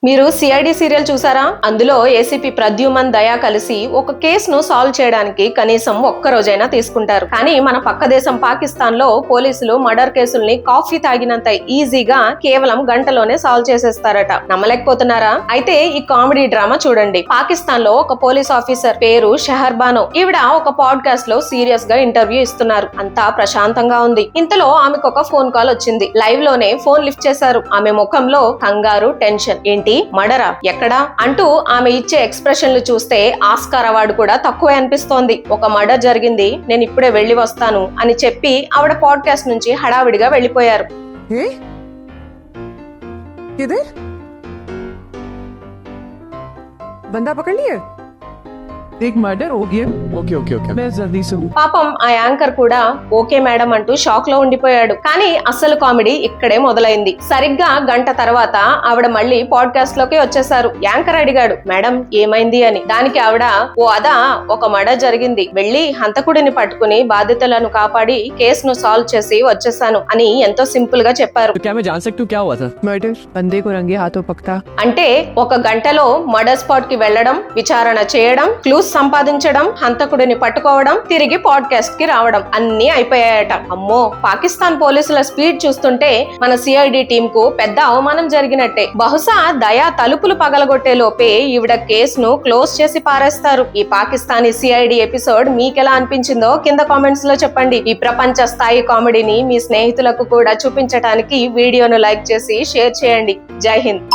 మీరు CID serial చూసారా? అందులో ఏసీపీ ప్రద్యుమన్ దయా కలిసి ఒక కేసును సాల్వ్ చేయడానికి కనీసం ఒక్క రోజైనా తీసుకుంటారు. కానీ మన పక్క దేశం పాకిస్తాన్ లో పోలీసులు మర్డర్ కేసుల్ని కాఫీ తాగినంత ఈజీగా కేవలం గంటలోనే సాల్వ్ చేసేస్తారట. నమ్మలేకపోతున్నారా? అయితే ఈ కామెడీ డ్రామా చూడండి. పాకిస్తాన్ లో ఒక పోలీస్ ఆఫీసర్ పేరు షెహర్ బానో. ఈవిడ ఒక పాడ్కాస్ట్ లో సీరియస్ గా ఇంటర్వ్యూ ఇస్తున్నారు. అంతా ప్రశాంతంగా ఉంది. ఇంతలో ఆమెకు ఒక ఫోన్ కాల్ వచ్చింది. లైవ్ లోనే ఫోన్ లిఫ్ట్ చేశారు. ఆమె ముఖంలో కంగారు, టెన్షన్. ఏంటి మర్డరా? ఎక్కడా? అంటూ ఆమె ఇచ్చే ఎక్స్ప్రెషన్లు చూస్తే ఆస్కార్ అవార్డు కూడా తక్కువే అనిపిస్తోంది. ఒక మర్డర్ జరిగింది, నేను ఇప్పుడే వెళ్లి వస్తాను అని చెప్పి ఆవిడ పాడ్కాస్ట్ నుంచి హడావిడిగా వెళ్లిపోయారు. बंदा पकड़ लिया, एक मर्डर हो गया। ఓకే ఓకే ఓకే मैं जल्दी से పాపం ఆ యాంకర్ కూడా ఓకే మేడం అంటూ షాక్ లో ఉండిపోయాడు. కానీ అసలు కామెడీ ఇక్కడే మొదలైంది. సరిగ్గా గంట తర్వాత ఆవిడ మళ్ళీ పాడ్కాస్ట్ లోకి వచ్చేసారు. యాంకర్ అడిగాడు, మేడం ఏమైంది అని. దానికి ఆవిడ, ఓ అదా, ఒక మర్డర్ జరిగింది, వెళ్లి హంతకుడిని పట్టుకుని బాధితులను కాపాడి కేసును సాల్వ్ చేసి వచ్చేసాను అని ఎంతో సింపుల్ గా చెప్పారు. तो क्या मैं जान सकती हूँ क्या हुआ था? मर्डर, बंदे को रंगे हाथों पकड़ा। అంటే ఒక గంటలో మర్డర్ స్పాట్ కి వెళ్లడం, విచారణ చేయడం, క్లూస్ సంపాదించడం, హంతకుడిని పట్టుకోవడం, తిరిగి పాడ్కాస్ట్ కి రావడం అన్ని అయిపోయాయట. అమ్మో, పాకిస్తాన్ పోలీసుల స్పీడ్ చూస్తుంటే మన సిఐడి టీమ్ కు పెద్ద అవమానం జరిగినట్టే. బహుశా దయా తలుపులు పగలగొట్టే లోపే ఈవిడ కేసును క్లోజ్ చేసి పారేస్తారు. ఈ పాకిస్తానీ సిఐడి ఎపిసోడ్ మీకెలా అనిపించిందో కింద కామెంట్స్ లో చెప్పండి. ఈ ప్రపంచ స్థాయి కామెడీని మీ స్నేహితులకు కూడా చూపించడానికి వీడియోను లైక్ చేసి షేర్ చేయండి. జై హింద్.